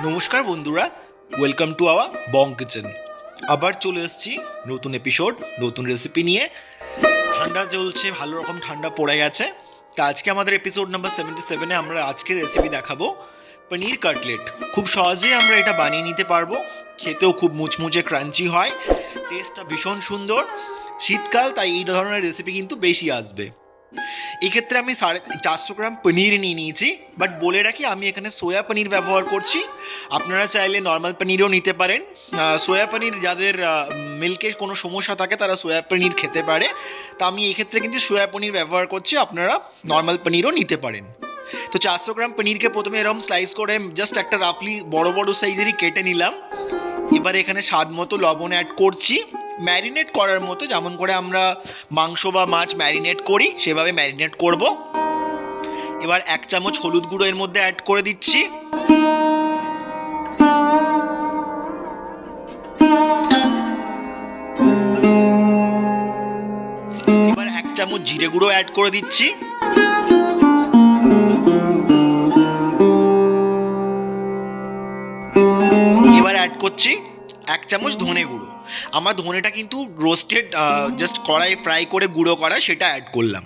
নমস্কার বন্ধুরা, welcome to our Bong kitchen. আবার চলে এসেছি নতুন এপিসোড, নতুন রেসিপি নিয়ে। ঠান্ডা চলছে, ভালো রকম ঠান্ডা পড়ে গেছে। তা আজকে আমাদের এপিসোড নাম্বার 77-এ আমরা আজকের রেসিপি দেখাবো পনির কাটলেট। খুব সহজেই আমরা এটা বানিয়ে নিতে পারবো। খেতেও খুব মুচমুচে ক্রাঞ্চি হয়, টেস্টটা ভীষণ সুন্দর। শীতকাল, তাই এই ধরনের রেসিপি কিন্তু বেশি আসবে। এক্ষেত্রে আমি 450 গ্রাম পনির নিয়ে নিয়েছি, বাট বলে রাখি আমি এখানে সোয়া পনির ব্যবহার করছি। আপনারা চাইলে নর্মাল পনিরও নিতে পারেন। সোয়া পনির যাদের মিল্কে কোনো সমস্যা থাকে তারা সোয়া পনির খেতে পারে। তা আমি এক্ষেত্রে কিন্তু সোয়া পনির ব্যবহার করছি, আপনারা নর্মাল পনিরও নিতে পারেন। তো 400 গ্রাম পনিরকে প্রথমে এরকম স্লাইস করে জাস্ট একটা রাফলি বড় বড় সাইজেরই কেটে নিলাম। এবার এখানে স্বাদ মতো লবণ অ্যাড করছি, ম্যারিনেট করার মতো, যেমন করে আমরা মাংস বা মাছ ম্যারিনেট করি সেভাবে ম্যারিনেট করব। এবার 1 চামচ হলুদ গুঁড়ো এর মধ্যে অ্যাড করে দিচ্ছি। এবার 1 চামচ জিরে গুঁড়ো অ্যাড করে দিচ্ছি। এবার অ্যাড করছি 1 চামচ ধনে গুঁড়ো। আমার ধনেটা কিন্তু রোস্টেড, জাস্ট কড়াই ফ্রাই করে গুঁড়ো করা, সেটা অ্যাড করলাম।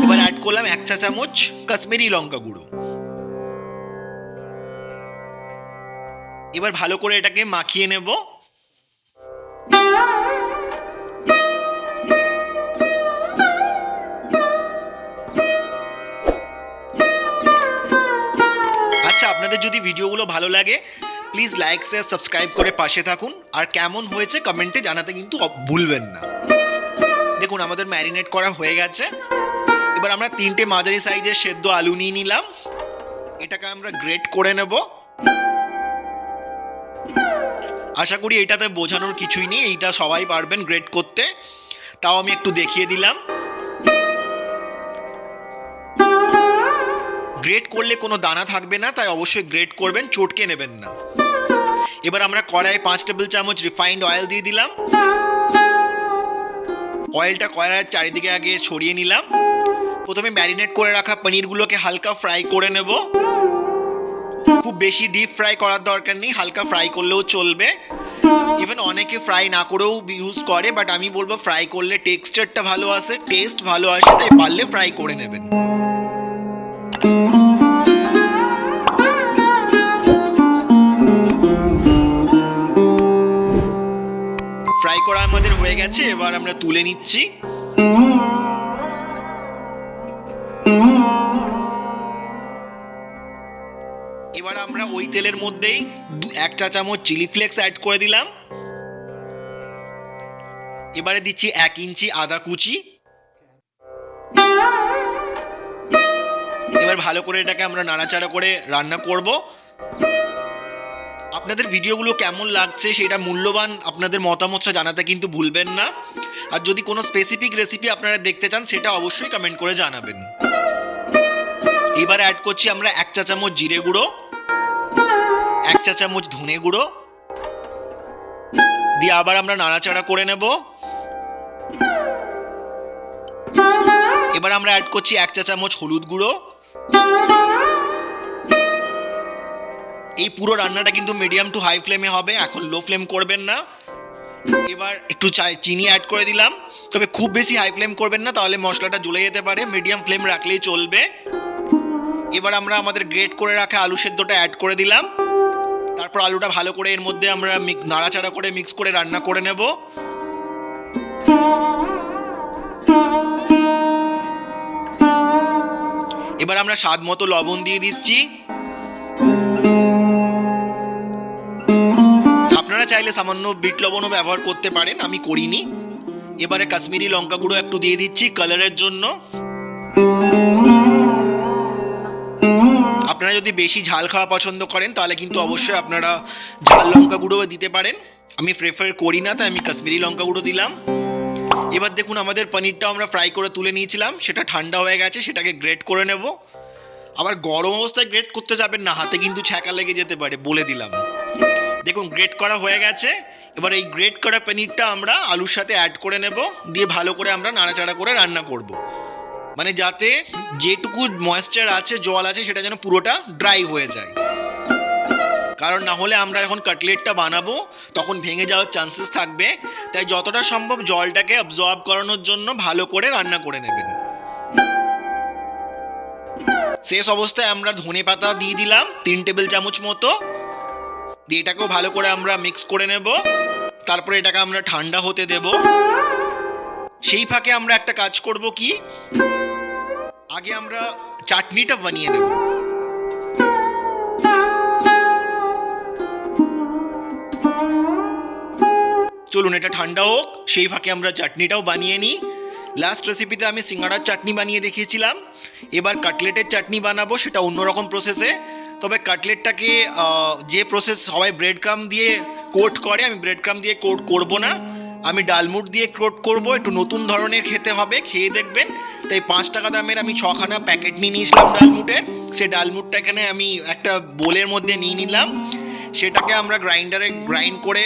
এবার অ্যাড করলাম 1 চা চামচ কাশ্মীরি লঙ্কা গুঁড়ো। এবার ভালো করে এটাকে মাখিয়ে নেব। আচ্ছা, আপনাদের যদি ভিডিওগুলো ভালো লাগে প্লিজ লাইক শেয়ার সাবস্ক্রাইব করে পাশে থাকুন, আর কেমন হয়েছে কমেন্টে জানাতে কিন্তু ভুলবেন না। দেখুন আমাদের ম্যারিনেট করা হয়ে গেছে। এবার আমরা 3টে মাঝারি সাইজের সেদ্ধ আলু নিয়ে নিলাম। এটাকে আমরা গ্রেট করে নেব। আশা করি এটাতে বোঝানোর কিছুই নেই, এইটা সবাই পারবেন গ্রেট করতে, তাও আমি একটু দেখিয়ে দিলাম। গ্রেট করলে কোনো দানা থাকবে না, তাই অবশ্যই গ্রেট করবেন, চটকে নেবেন না। এবার আমরা কড়াইয়ে 5 টেবিল চামচ রিফাইন্ড অয়েল দিয়ে দিলাম। অয়েলটা কড়াইয়ের চারিদিকে আগে ছড়িয়ে নিলাম। প্রথমে ম্যারিনেট করে রাখা পনিরগুলোকে হালকা ফ্রাই করে নেব। খুব বেশি ডিপ ফ্রাই করার দরকার নেই, হালকা ফ্রাই করলেও চলবে। ইভেন অনেকে ফ্রাই না করেও ইউজ করে, বাট আমি বলবো ফ্রাই করলে টেক্সচারটা ভালো আসে, টেস্ট ভালো আসে, তাই পারলে ফ্রাই করে নেবেন। ফ্রাই করা আমাদের হয়ে গেছে, এবার আমরা তুলে নিচ্ছি। এবার আমরা ওই তেলের মধ্যেই 1 চা চামচ চিলি ফ্লেক্স অ্যাড করে দিলাম। এবারে দিচ্ছি 1 ইঞ্চি আদা কুচি। এবার ভালো করে এটাকে আমরা নাড়াচাড়া করে রান্না করব। আপনাদের ভিডিওগুলো কেমন লাগছে সেটা মূল্যবান আপনাদের মতামতটা জানাতে কিন্তু ভুলবেন না। আর যদি কোনো স্পেসিফিক রেসিপি আপনারা দেখতে চান সেটা অবশ্যই কমেন্ট করে জানাবেন। এবার অ্যাড করছি আমরা 1 চা চামচ জিরে গুঁড়ো, 1 চা চামচ ধনে গুঁড়ো দিয়ে আবার আমরা নাড়াচাড়া করে নেব। এবার আমরা অ্যাড করছি 1 চা চামচ হলুদ গুঁড়ো। এই পুরো রান্নাটা কিন্তু মিডিয়াম টু হাই ফ্লেমে হবে, এখন লো ফ্লেম করবেন না। এবার একটু চিনি অ্যাড করে দিলাম, তবে খুব বেশি হাই ফ্লেম করবেন না, তাহলে মশলাটা জ্বলে যেতে পারে। মিডিয়াম ফ্লেম রাখলেই চলবে। এবার আমরা আমাদের গ্রেট করে রাখা আলু সেদ্ধটা অ্যাড করে দিলাম। তারপর আলুটা ভালো করে এর মধ্যে আমরা নাড়াচাড়া করে মিক্স করে রান্না করে নেব। এবার আমরা স্বাদ মতো লবণ দিয়ে দিচ্ছি। আপনারা চাইলে সামান্য বিট লবণও ব্যবহার করতে পারেন, আমি করিনি। এবারে কাশ্মীরি লঙ্কা গুঁড়ো একটু দিয়ে দিচ্ছি কালারের জন্য। আপনারা যদি বেশি ঝাল খাওয়া পছন্দ করেন তাহলে কিন্তু অবশ্যই আপনারা ঝাল লঙ্কা গুঁড়ো দিতে পারেন। আমি প্রেফার করি না, তাই আমি কাশ্মীরি লঙ্কা গুঁড়ো দিলাম। এবার দেখুন আমাদের পনিরটা আমরা ফ্রাই করে তুলে নিয়েছিলাম, সেটা ঠান্ডা হয়ে গেছে, সেটাকে গ্রেট করে নেব। আবার গরম অবস্থায় গ্রেট করতে যাবেন না, হাতে কিন্তু ছ্যাঁকা লেগে যেতে পারে, বলে দিলাম। দেখুন গ্রেট করা হয়ে গেছে। এবার এই গ্রেট করা পনিরটা আমরা আলুর সাথে অ্যাড করে নেব, দিয়ে ভালো করে আমরা নাড়াচাড়া করে রান্না করব। মানে যাতে যেটুকু ময়েশ্চার আছে, জল আছে, সেটা যেন পুরোটা ড্রাই হয়ে যায়। কারণ না হলে আমরা যখন কাটলেটটা বানাবো তখন ভেঙে যাওয়ার চান্সেস থাকবে। তাই যতটা সম্ভব জলটাকে অ্যাবজর্ব করানোর জন্য ভালো করে রান্না করে নেবেন। শেষ অবস্থায় আমরা ধনে পাতা দিয়ে দিলাম 3 টেবিল চামচ মতো, দিয়ে এটাকেও ভালো করে আমরা মিক্স করে নেব। তারপরে এটাকে আমরা ঠান্ডা হতে দেব। সেই ফাঁকে আমরা একটা কাজ করব, কি আগে আমরা চাটনিটা বানিয়ে নেব। চলুন এটা ঠান্ডা হোক, সেই ফাঁকে আমরা চাটনিটাও বানিয়ে নিই। লাস্ট রেসিপিতে আমি সিঙ্গাড়ার চাটনি বানিয়ে দেখিয়েছিলাম, এবার কাটলেটের চাটনি বানাবো, সেটা অন্যরকম প্রসেসে। তবে কাটলেটটাকে যে প্রসেস সবাই ব্রেড ক্রাম্ব দিয়ে কোট করে, আমি ব্রেড ক্রাম্ব দিয়ে কোট করব না, আমি ডালমুট দিয়ে কোট করব। একটু নতুন ধরনের খেতে হবে, খেয়ে দেখবেন। তাই 5 টাকা দামের আমি 6খানা প্যাকেট নিয়ে নিয়েছিলাম ডালমুটের। সে ডালমুটটা এখানে আমি একটা বোলের মধ্যে নিয়ে নিলাম। সেটাকে আমরা গ্রাইন্ডারে গ্রাইন্ড করে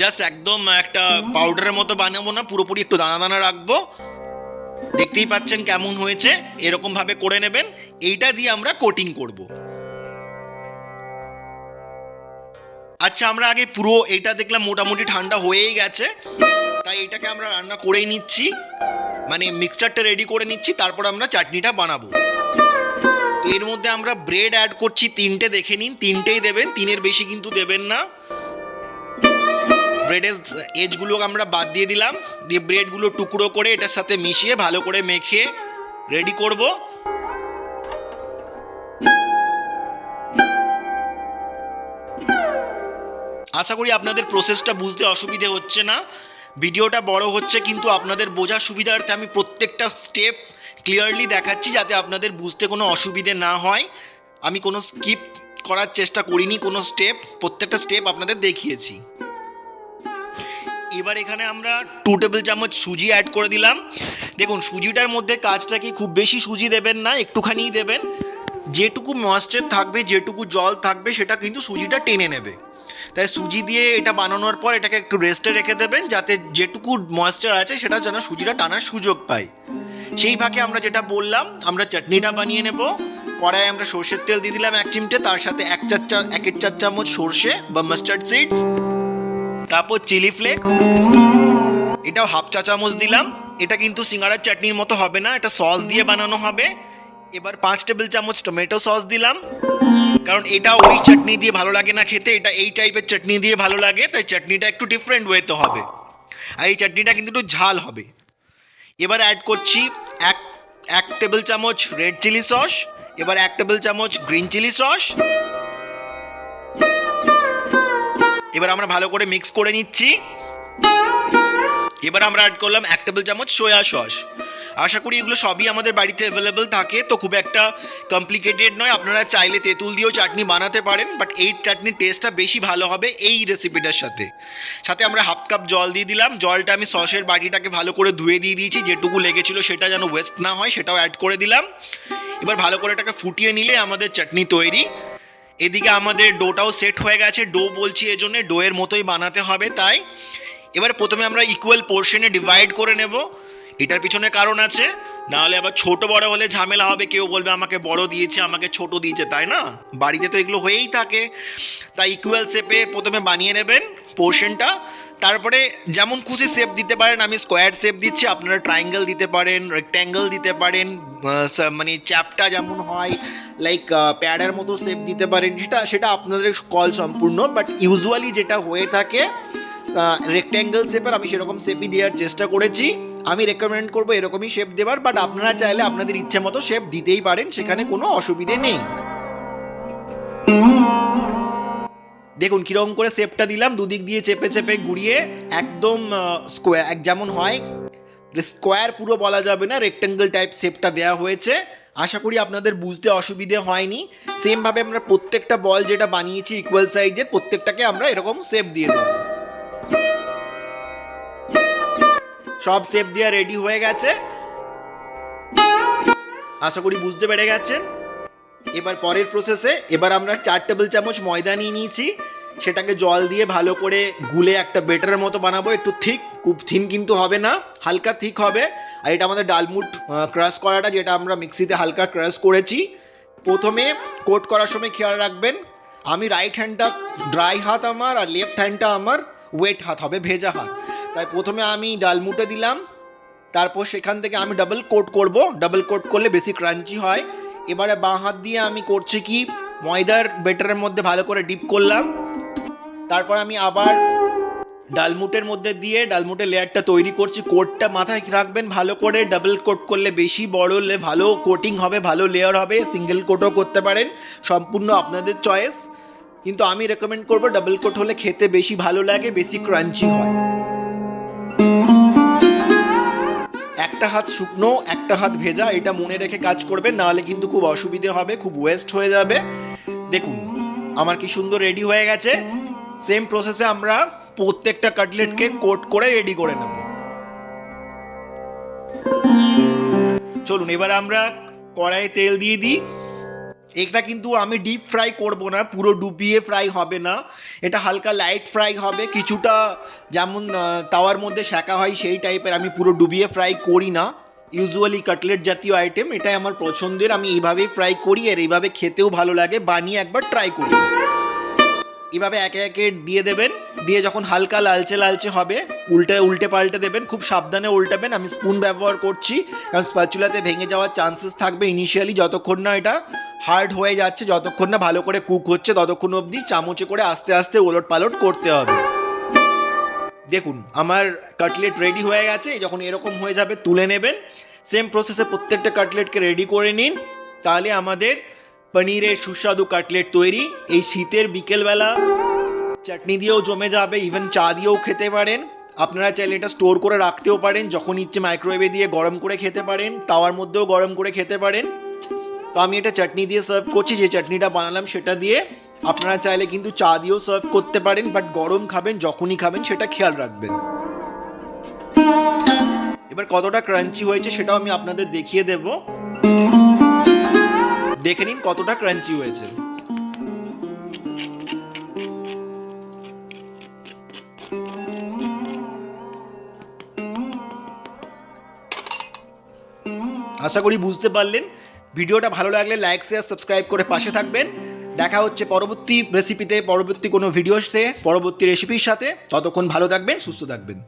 জাস্ট একদম একটা পাউডারের মতো বানাবো না, পুরোপুরি একটু দানা দানা রাখবো। দেখতেই পাচ্ছেন কেমন হয়েছে, এরকম ভাবে করে নেবেন। এইটা দিয়ে আমরা কোটিং করব। আচ্ছা, আমরা আগে পুরো এটা দেখলাম মোটামুটি ঠান্ডা হয়েই গেছে, তাই এটাকে আমরা রান্না করেই নিচ্ছি, মানে মিক্সচারটা রেডি করে নিচ্ছি, তারপর আমরা চাটনিটা বানাবো। তো এর মধ্যে আমরা ব্রেড অ্যাড করছি 3টে, দেখে নিন 3টেই দেবেন, 3-এর বেশি কিন্তু দেবেন না। ব্রেডের এজগুলো আমরা বাদ দিয়ে দিলাম, দিয়ে ব্রেডগুলো টুকরো করে এটার সাথে মিশিয়ে ভালো করে মেখে রেডি করব। আশা করি আপনাদের প্রসেসটা বুঝতে অসুবিধে হচ্ছে না। ভিডিওটা বড় হচ্ছে, কিন্তু আপনাদের বোঝার সুবিধার্থে আমি প্রত্যেকটা স্টেপ ক্লিয়ারলি দেখাচ্ছি, যাতে আপনাদের বুঝতে কোনো অসুবিধে না হয়। আমি কোনো স্কিপ করার চেষ্টা করিনি, কোনো স্টেপ, প্রত্যেকটা স্টেপ আপনাদের দেখিয়েছি। এবার এখানে আমরা 2 টেবিল চামচ সুজি অ্যাড করে দিলাম। দেখুন সুজিটার মধ্যে কাজটা কি, খুব বেশি সুজি দেবেন না, একটুখানিই দেবেন। যেটুকু ময়েশ্চার থাকবে, যেটুকু জল থাকবে, সেটা কিন্তু সুজিটা টেনে নেবে। তাই সুজি দিয়ে এটা বানানোর পর এটাকে একটু রেস্টে রেখে দেবেন, যাতে যেটুকু ময়েশ্চার আছে সেটা যেন সুজিটা টানার সুযোগ পায়। সেই ফাঁকে আমরা যেটা বললাম, আমরা চাটনিটা বানিয়ে নেব। কড়াইয়ে আমরা সর্ষের তেল দিয়ে দিলাম 1 চিমটে, তার সাথে 1 চা চামচ সর্ষে বা মাস্টার্ড সিডস, তারপর চিলি ফ্লেক্স, এটাও 1/2 চা চামচ দিলাম। এটা কিন্তু সিঙ্গাড়ার চাটনির মতো হবে না, এটা সস দিয়ে বানানো হবে। এবার 5 টেবিল চামচ টমেটো সস দিলাম, কারণ এটা ওই চাটনি দিয়ে ভালো লাগে না খেতে, এটা এই টাইপের চাটনি দিয়ে ভালো লাগে, তাই চাটনিটা একটু ডিফারেন্ট ওয়েতে হবে, আর এই চাটনিটা কিন্তু একটু ঝাল হবে। এবার অ্যাড করছি এক টেবিল চামচ রেড চিলি সস, এবার 1 টেবিল চামচ গ্রিন চিলি সস। এবার আমরা ভালো করে মিক্স করে নিচ্ছি। এবার আমরা অ্যাড করলাম 1 টেবিল চামচ সয়া সস। আশা করি এগুলো সবই আমাদের বাড়িতে অ্যাভেলেবেল থাকে, তো খুব একটা কমপ্লিকেটেড নয়। আপনারা চাইলে তেঁতুল দিয়েও চাটনি বানাতে পারেন, বাট এই চাটনির টেস্টটা বেশি ভালো হবে এই রেসিপিটার সাথে। সাথে আমরা 1/2 কাপ জল দিয়ে দিলাম। জলটা আমি সসের বাটিটাকে ভালো করে ধুয়ে দিয়ে দিয়েছি, যেটুকু লেগেছিল সেটা যেন ওয়েস্ট না হয় সেটাও অ্যাড করে দিলাম। এবার ভালো করে এটাকে ফুটিয়ে নিলে আমাদের চাটনি তৈরি। এদিকে আমাদের ডোটাও সেট হয়ে গেছে। ডো বলছি এজন্য, ডোয়ের মতোই বানাতে হবে তাই। এবার প্রথমে আমরা ইকুয়াল পোর্শনে ডিভাইড করে নেব। এটার পিছনে কারণ আছে, নাহলে আবার ছোট বড় হলে ঝামেলা হবে, কেউ বলবে আমাকে বড় দিয়েছে, আমাকে ছোট দিয়েছে, তাই না? বাড়িতে তো এগুলো হয়েই থাকে। তাই ইকুয়াল শেপে প্রথমে বানিয়ে নেবেন পোর্শনটা, তারপরে যেমন খুশি শেপ দিতে পারেন। আমি স্কোয়ার শেপ দিচ্ছি, আপনারা ট্রায়াঙ্গেল দিতে পারেন, রেক্ট্যাঙ্গেল দিতে পারেন, মানে চ্যাপটা যেমন হয় লাইক প্যাডের মতো শেপ দিতে পারেন, সেটা আপনাদের কল সম্পূর্ণ। বাট ইউজুয়ালি যেটা হয়ে থাকে রেক্ট্যাঙ্গেল শেপের, আমি সেরকম শেপই দেওয়ার চেষ্টা করেছি। আমি রেকমেন্ড করবো এরকমই শেপ দেওয়ার, বাট আপনারা চাইলে আপনাদের ইচ্ছে মতো শেপ দিতেই পারেন, সেখানে কোনো অসুবিধে নেই। দেখুন কীরকম করে শেপটা দিলাম, দুদিক দিয়ে চেপে চেপে ঘুরিয়ে একদম স্কোয়ার, যেমন হয় স্কোয়ার পুরো বলা যাবে না, রেক্ট্যাঙ্গেল টাইপ শেপটা দেওয়া হয়েছে। আশা করি আপনাদের বুঝতে অসুবিধে হয়নি। সেমভাবে আমরা প্রত্যেকটা বল যেটা বানিয়েছি ইকুয়াল সাইজের, প্রত্যেকটাকে আমরা এরকম শেপ দিয়ে দেব। সব শেপ দেওয়া রেডি হয়ে গেছে, আশা করি বুঝতে পেরে গেছেন। এবার পরের প্রসেসে এবার আমরা 4 টেবিল চামচ ময়দা নিয়ে নিয়েছি, সেটাকে জল দিয়ে ভালো করে গুলে একটা বেটারের মতো বানাবো। একটু থিক, খুব থিন কিন্তু হবে না, হালকা থিক হবে। আর এটা আমাদের ডালমুট ক্রাশ করাটা, যেটা আমরা মিক্সিতে হালকা ক্রাশ করেছি। প্রথমে কোট করার সময় খেয়াল রাখবেন আমি রাইট হ্যান্ডটা ড্রাই হাত আমার, আর লেফট হ্যান্ডটা আমার ওয়েট হাত হবে, ভেজা হাত। তাই প্রথমে আমি ডালমুটে দিলাম, তারপর সেখান থেকে আমি ডাবল কোট করব। ডাবল কোট করলে বেশি ক্রাঞ্চি হয়। এবারে বাঁ হাত দিয়ে আমি করছি কি, ময়দার বেটারের মধ্যে ভালো করে ডিপ করলাম। তারপর আমি আবার ডালমুটের মধ্যে দিয়ে ডালমুটের লেয়ারটা তৈরি করছি। কোটটা মাথায় রাখবেন ভালো করে, ডাবল কোট করলে বেশি বড় হলে ভালো কোটিং হবে, ভালো লেয়ার হবে। সিঙ্গেল কোটও করতে পারেন, সম্পূর্ণ আপনাদের চয়েস। কিন্তু আমি রেকমেন্ড করবো ডাবল কোট হলে খেতে বেশি ভালো লাগে, বেশি ক্রাঞ্চি হয়। একটা হাত শুকনো, একটা হাত ভেজা, এটা মনে রেখে কাজ করবেন, নাহলে কিন্তু খুব অসুবিধে হবে, খুব ওয়েস্ট হয়ে যাবে। দেখুন আমার কি সুন্দর রেডি হয়ে গেছে। সেম প্রসেসে আমরা প্রত্যেকটা কাটলেটকে কোট করে রেডি করে নেব। চলুন এবার আমরা কড়াইয়ে তেল দিয়ে দিই। এটা কিন্তু আমি ডিপ ফ্রাই করব না, পুরো ডুবিয়ে ফ্রাই হবে না, এটা হালকা লাইট ফ্রাই হবে, কিছুটা যেমন তাওয়ার মধ্যে সেঁকা হয় সেই টাইপের। আমি পুরো ডুবিয়ে ফ্রাই করি না ইউজুয়ালি কাটলেট জাতীয় আইটেম, এটাই আমার পছন্দের, আমি এইভাবেই ফ্রাই করি, আর এইভাবে খেতেও ভালো লাগে। বানিয়ে একবার ট্রাই করি। এভাবে একে একে দিয়ে দেবেন, দিয়ে যখন হালকা লালচে লালচে হবে উল্টে পাল্টে দেবেন, খুব সাবধানে উল্টাবেন। আমি স্পুন ব্যবহার করছি, কারণ স্প্যাচুলাতে ভেঙে যাওয়ার চান্সেস থাকবে ইনিশিয়ালি, যতক্ষণ না এটা হার্ড হয়ে যাচ্ছে, যতক্ষণ না ভালো করে কুক হচ্ছে, ততক্ষণ অবধি চামচে করে আস্তে আস্তে ওলট পালট করতে হবে। দেখুন আমার কাটলেট রেডি হয়ে গেছে। যখন এরকম হয়ে যাবে তুলে নেবেন। সেম প্রসেসে প্রত্যেকটা কাটলেটকে রেডি করে নিন, তাহলে আমাদের পনিরের সুস্বাদু কাটলেট তৈরি। এই শীতের বিকেলবেলা চাটনি দিয়েও জমে যাবে, ইভেন চা দিয়েও খেতে পারেন। আপনারা চাইলে এটা স্টোর করে রাখতেও পারেন, যখন ইচ্ছে মাইক্রোওয়েভে দিয়ে গরম করে খেতে পারেন, তাওয়ার মধ্যেও গরম করে খেতে পারেন। তো আমি এটা চাটনি দিয়ে সার্ভ করছি, যে চাটনিটা বানালাম সেটা দিয়ে। আপনারা চাইলে কিন্তু চা দিয়েও সার্ভ করতে পারেন, বাট গরম খাবেন, যখনই খাবেন সেটা খেয়াল রাখবেন। এবার কতটা ক্রাঞ্চি হয়েছে সেটাও আমি আপনাদের দেখিয়ে দেব, দেখে নিন কতটা ক্রাঞ্চি হয়েছে। আশা করি বুঝতে পারলেন। ভিডিওটা ভালো লাগলে লাইক শেয়ার সাবস্ক্রাইব করে পাশে থাকবেন। দেখা হচ্ছে পরবর্তী রেসিপিতে, পরবর্তী কোনো ভিডিওতে, পরবর্তী রেসিপির সাথে। ততক্ষণ ভালো থাকবেন, সুস্থ থাকবেন।